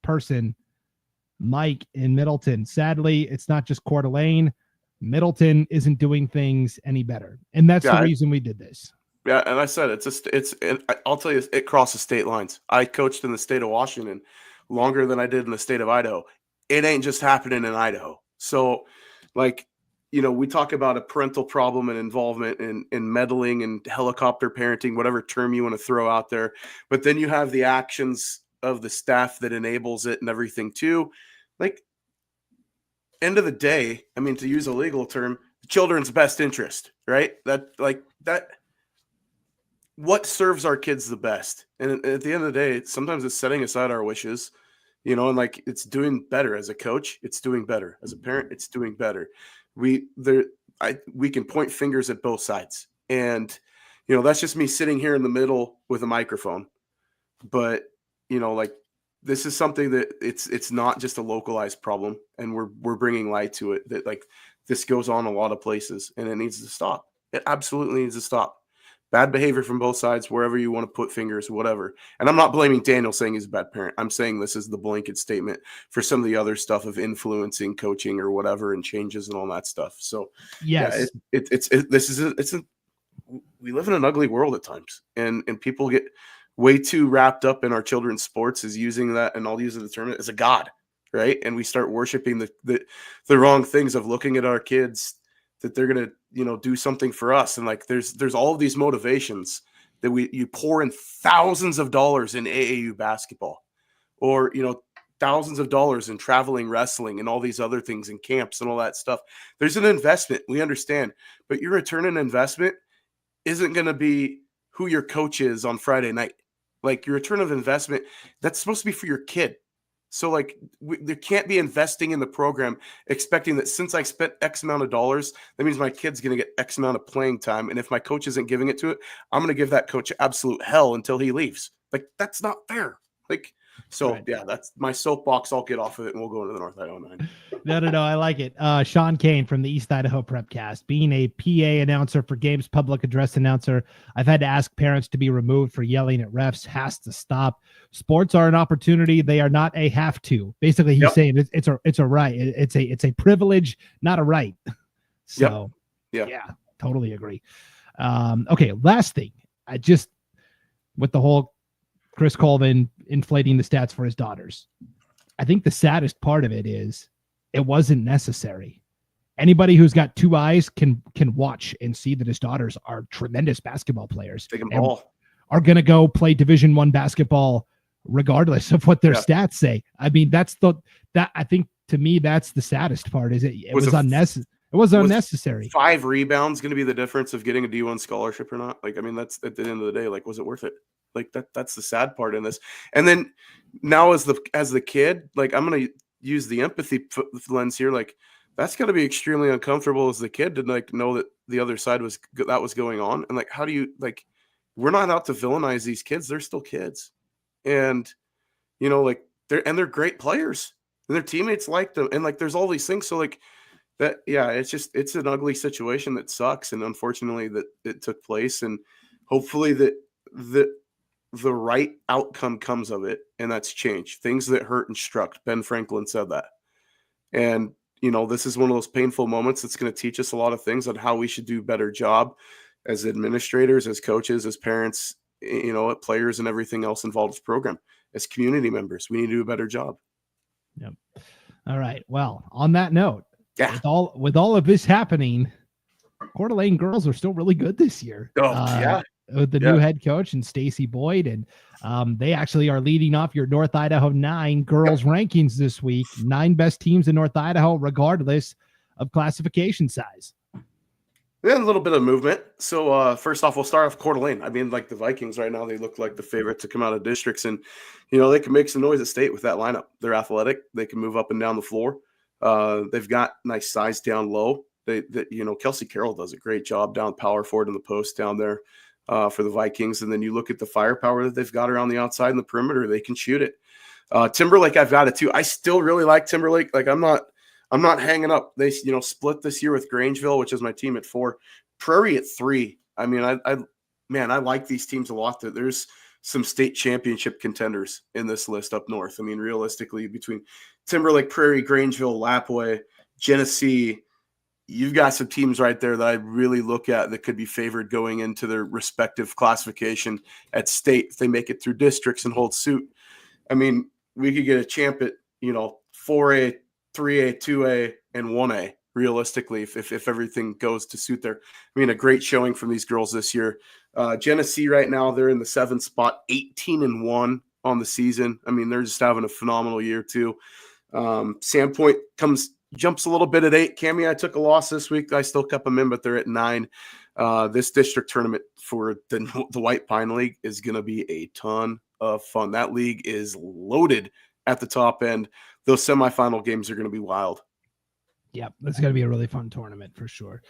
person. Mike in Middleton. Sadly, it's not just Coeur d'Alene. Middleton isn't doing things any better. And that's the reason we did this. Yeah, and I said I'll tell you, it crosses state lines. I coached in the state of Washington longer than I did in the state of Idaho. It ain't just happening in Idaho. So, we talk about a parental problem and involvement and meddling and helicopter parenting, whatever term you want to throw out there. But then you have the actions of the staff that enables it and everything too. End of the day, I mean, to use a legal term, the children's best interest, right? That what serves our kids the best. And at the end of the day, sometimes it's setting aside our wishes, and it's doing better as a coach. It's doing better as a parent. It's doing better. We can point fingers at both sides. And, that's just me sitting here in the middle with a microphone. But, this is something that it's not just a localized problem, and we're bringing light to it, that this goes on a lot of places and it needs to stop. It absolutely needs to stop. Bad behavior from both sides, wherever you want to put fingers, whatever. And I'm not blaming Daniel saying he's a bad parent. I'm saying this is the blanket statement for some of the other stuff of influencing coaching or whatever and changes and all that stuff. So yes, we live in an ugly world at times, and people get way too wrapped up in our children's sports as using that, and I'll use the term as a god, right? And we start worshiping the wrong things of looking at our kids that they're gonna do something for us, and there's all of these motivations that you pour in thousands of dollars in AAU basketball, or thousands of dollars in traveling wrestling and all these other things in camps and all that stuff. There's an investment, we understand, but your return on investment isn't going to be who your coach is on Friday night. Your return of investment, that's supposed to be for your kid. So there can't be investing in the program expecting that since I spent X amount of dollars, that means my kid's going to get X amount of playing time. And if my coach isn't giving it to it, I'm going to give that coach absolute hell until he leaves. That's not fair. So Right. yeah, that's my soapbox. I'll get off of it and we'll go into the North Idaho 9. No. I like it. Sean Kane from the East Idaho Prepcast. Being a PA announcer for games, public address announcer, I've had to ask parents to be removed for yelling at refs. Has to stop. Sports are an opportunity. They are not a have to. Basically, he's saying it's a right. It's a privilege, not a right. So yeah, totally agree. Okay, last thing. I just with the whole Chris Colvin inflating the stats for his daughters. I think the saddest part of it is it wasn't necessary. Anybody who's got two eyes can watch and see that his daughters are tremendous basketball players. They can ball. Are going to go play Division I basketball regardless of what their stats say. I mean, I think to me that's the saddest part. Is it was unnecessary. It was unnecessary. 5 rebounds going to be the difference of getting a D1 scholarship or not? Like, I mean, that's at the end of the day. Like, was it worth it? Like that's the sad part in this. And then now as the kid, like I'm going to use the empathy lens here. Like that's got to be extremely uncomfortable as the kid to like know that the other side was going on. And like, how do you like, we're not out to villainize these kids. They're still kids. And, you know, like they're great players and their teammates like them. And like, there's all these things. So like that, yeah, it's an ugly situation that sucks. And unfortunately that it took place and hopefully that the right outcome comes of it, and that's change. Things that hurt instruct. Ben Franklin said that. And, you know, this is one of those painful moments that's going to teach us a lot of things on how we should do a better job as administrators, as coaches, as parents, you know, players and everything else involved with the program. As community members, we need to do a better job. Yep. All right. Well, on that note, with all of this happening, Coeur d'Alene girls are still really good this year. With the new head coach and Stacy Boyd, and they actually are leading off your North Idaho 9 girls rankings this week. 9 best teams in North Idaho, regardless of classification size. Yeah, a little bit of movement. So first off, we'll start off Coeur d'Alene. I mean, like the Vikings right now, they look like the favorite to come out of districts, and you know they can make some noise at state with that lineup. They're athletic. They can move up and down the floor. They've got nice size down low. Kelsey Carroll does a great job down power forward in the post down there. For the Vikings. And then you look at the firepower that they've got around the outside and the perimeter, they can shoot it. Timberlake, I've got it too. I still really like Timberlake. Like I'm not hanging up. They, split this year with Grangeville, which is my team at 4, Prairie at 3. I mean, I like these teams a lot. There's some state championship contenders in this list up north. I mean, realistically, between Timberlake, Prairie, Grangeville, Lapwai, Genesee, you've got some teams right there that I really look at that could be favored going into their respective classification at state if they make it through districts and hold suit. I mean, we could get a champ at, 4A, 3A, 2A, and 1A, realistically, if everything goes to suit there. I mean, a great showing from these girls this year. Genesee right now, they're in the 7th spot, 18-1 on the season. I mean, they're just having a phenomenal year too. Sandpoint jumps a little bit at 8. Cami, I took a loss this week. I still kept them in, but they're at 9. This district tournament for the White Pine League is going to be a ton of fun. That league is loaded at the top end. Those semifinal games are going to be wild. Yep, that's going to be a really fun tournament for sure.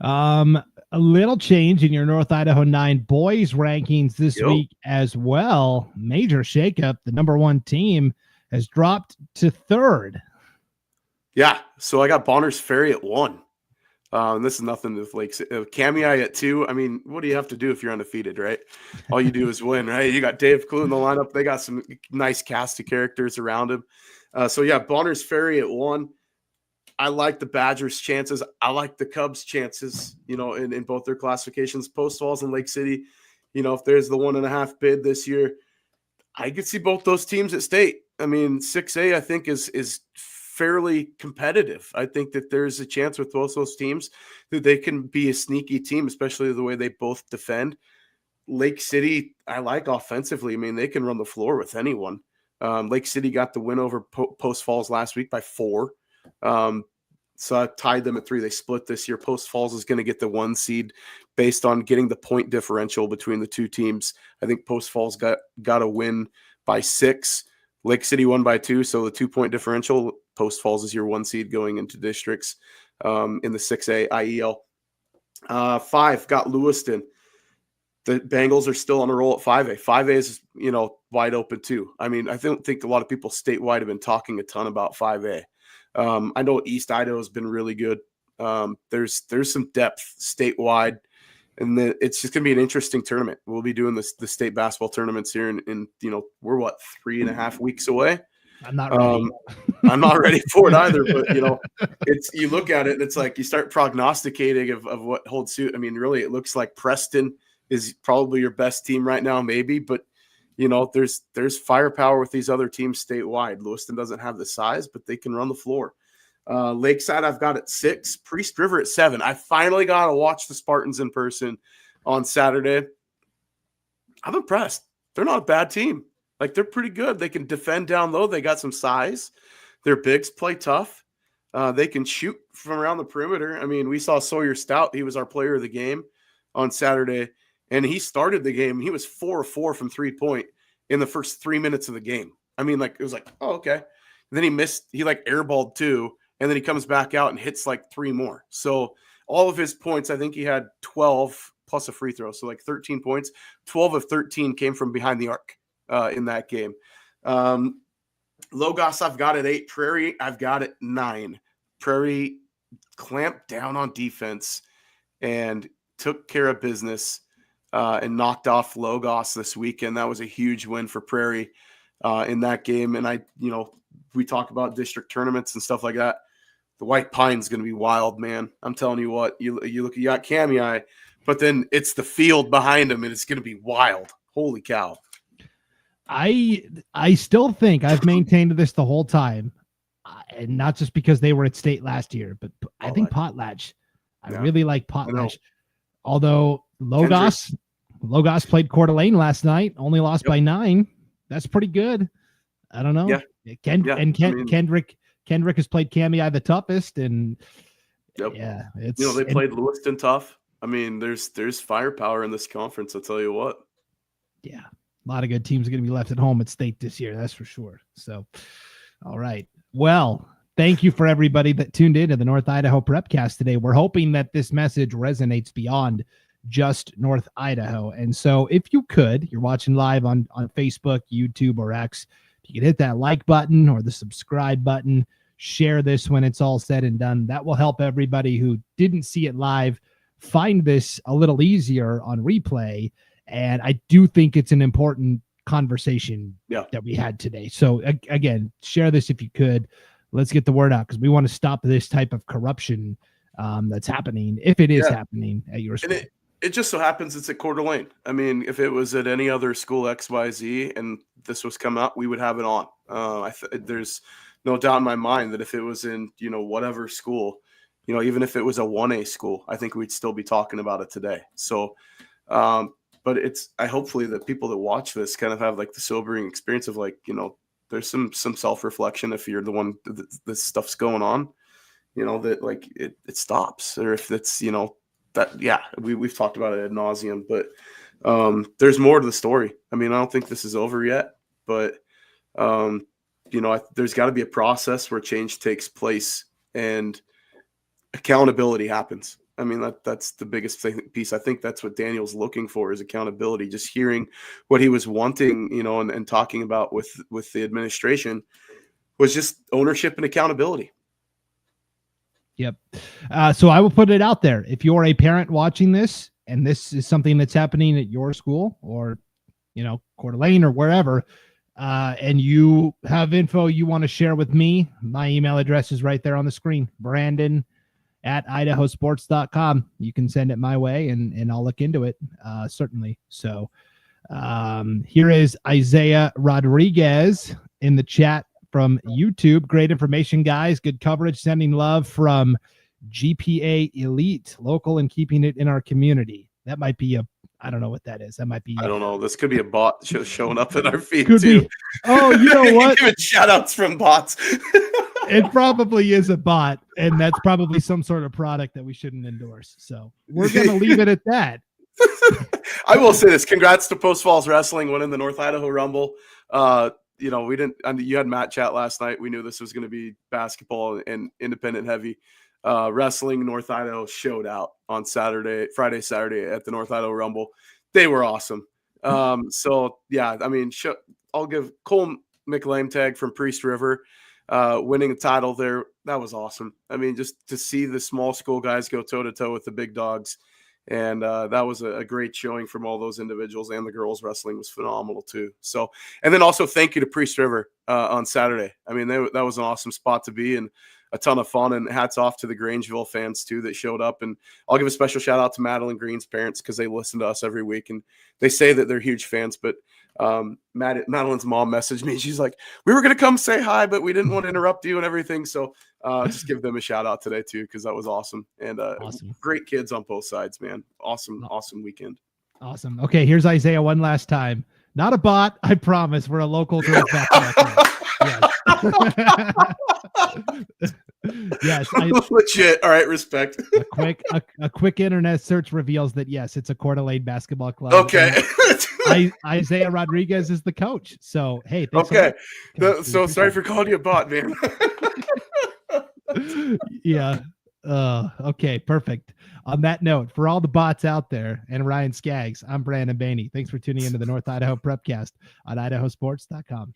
A little change in your North Idaho 9 boys rankings this week as well. Major shakeup. The number 1 team has dropped to 3rd. Yeah, so I got Bonners Ferry at 1. This is nothing with Lakes. Cami at 2. I mean, what do you have to do if you're undefeated, right? All you do is win, right? You got Dave Clue in the lineup. They got some nice cast of characters around him. Bonners Ferry at 1. I like the Badgers' chances. I like the Cubs' chances, in both their classifications. Post Falls and Lake City, if there's the 1.5 bid this year, I could see both those teams at state. I mean, 6A, I think, is fairly competitive. I think that there's a chance with both those teams that they can be a sneaky team, especially the way they both defend. Lake City, I like offensively. I mean, they can run the floor with anyone. Lake City got the win over Post Falls last week by 4. So I tied them at 3. They split this year. Post Falls is going to get the 1 seed based on getting the point differential between the two teams. I think Post Falls got a win by 6. Lake City won by 2. So the 2-point differential, Post Falls is your 1 seed going into districts in the 6A IEL. 5 got Lewiston. the Bengals are still on a roll at 5A. 5A is, wide open too. I mean, I don't think a lot of people statewide have been talking a ton about 5A. I know East Idaho has been really good. There's some depth statewide, and it's just going to be an interesting tournament. We'll be doing the state basketball tournaments here in we're 3.5 weeks away. I'm not ready. I'm not ready for it either, but you look at it and it's like you start prognosticating of what holds suit. I mean, really, it looks like Preston is probably your best team right now, maybe, but there's firepower with these other teams statewide. Lewiston doesn't have the size, but they can run the floor. Lakeside, I've got at 6, Priest River at 7. I finally got to watch the Spartans in person on Saturday. I'm impressed. They're not a bad team. Like, they're pretty good. They can defend down low. They got some size. Their bigs play tough. They can shoot from around the perimeter. I mean, we saw Sawyer Stout. He was our player of the game on Saturday, and he started the game. He was 4 of 4 from 3-point in the first 3 minutes of the game. I mean, it was like, oh, okay. And then he airballed 2, and then he comes back out and hits 3 more. So all of his points, I think he had 12 plus a free throw. So 13 points, 12 of 13 came from behind the arc. In that game. Logos, I've got at 8. Prairie, I've got at 9. Prairie clamped down on defense and took care of business and knocked off Logos this weekend. That was a huge win for Prairie in that game. And we talk about district tournaments and stuff like that. The White Pine's going to be wild, man. I'm telling you what, you got Kamiai, but then it's the field behind him and it's going to be wild. Holy cow. I still think I've maintained this the whole time, and not just because they were at state last year, but I think Potlatch. I really like Potlatch. Although Logos played Coeur d'Alene last night, only lost by 9. That's pretty good. I don't know. Yeah. Kendrick has played Kamiai the toughest, and it's they played Lewiston tough. I mean, there's firepower in this conference. I'll tell you what. Yeah. A lot of good teams are going to be left at home at state this year. That's for sure. So, all right. Well, thank you for everybody that tuned in to the North Idaho Prepcast today. We're hoping that this message resonates beyond just North Idaho. And so if you could, you're watching live on Facebook, YouTube, or X, if you could hit that like button or the subscribe button, share this when it's all said and done. That will help everybody who didn't see it live find this a little easier on replay. And I do think it's an important conversation that we had today. So again, share this if you could. Let's get the word out, because we want to stop this type of corruption that's happening, if it is happening at your school. And it just so happens it's at Coeur d'Alene. I mean, if it was at any other school XYZ and this was come out, we would have it on. There's no doubt in my mind that if it was in, whatever school, even if it was a 1A school, I think we'd still be talking about it today. So, but hopefully the people that watch this kind of have the sobering experience of there's some self-reflection if you're the one that this stuff's going on, that it stops, or if it's, we've talked about it ad nauseum, but there's more to the story. I mean, I don't think this is over yet, but there's got to be a process where change takes place and accountability happens. I mean, that's the biggest piece. I think that's what Daniel's looking for, is accountability. Just hearing what he was wanting, and talking about with the administration was just ownership and accountability. Yep. So I will put it out there. If you're a parent watching this and this is something that's happening at your school or, Coeur d'Alene or wherever, and you have info you want to share with me, my email address is right there on the screen, Brandon@IdahoSports.com. You can send it my way and I'll look into it, certainly. So here is Isaiah Rodriguez in the chat from YouTube. Great information, guys. Good coverage. Sending love from GPA Elite, local and keeping it in our community. That might be I don't know what that is. That might be. I don't know. This could be a bot showing up in our feed could too. Be. Oh, you know what? Giving shout outs from bots. It probably is a bot, and that's probably some sort of product that we shouldn't endorse. So we're going to leave it at that. I will say this. Congrats to Post Falls Wrestling winning the North Idaho Rumble. We didn't. You had Matt chat last night. We knew this was going to be basketball and independent heavy. Wrestling North Idaho showed out on Friday, Saturday at the North Idaho Rumble. They were awesome. So yeah, I mean, I'll give Cole McLame from Priest River winning a title there. That was awesome. I mean, just to see the small school guys go toe to toe with the big dogs. And that was a great showing from all those individuals, and the girls wrestling was phenomenal too. So, and then also thank you to Priest River on Saturday. I mean, that was an awesome spot to be, and a ton of fun, and hats off to the Grangeville fans too that showed up. And I'll give a special shout out to Madeline Green's parents, because they listen to us every week, and they say that they're huge fans. But Madeline's mom messaged me. She's like, we were going to come say hi, but we didn't want to interrupt you and everything. So just give them a shout out today too, because that was awesome. And Awesome. Great kids on both sides, man. Awesome weekend. Awesome. Okay, here's Isaiah one last time. Not a bot, I promise. We're a local girls basketball club. Yes. Yes, legit. All right, respect. A quick internet search reveals that yes, it's a Coeur d'Alene basketball club. Okay. Isaiah Rodriguez is the coach. So hey, thanks okay. So sorry for calling you a bot, man. Yeah. Okay, perfect. On that note, for all the bots out there and Ryan Scaggs, I'm Brandon Baney. Thanks for tuning into the North Idaho Prepcast on IdahoSports.com.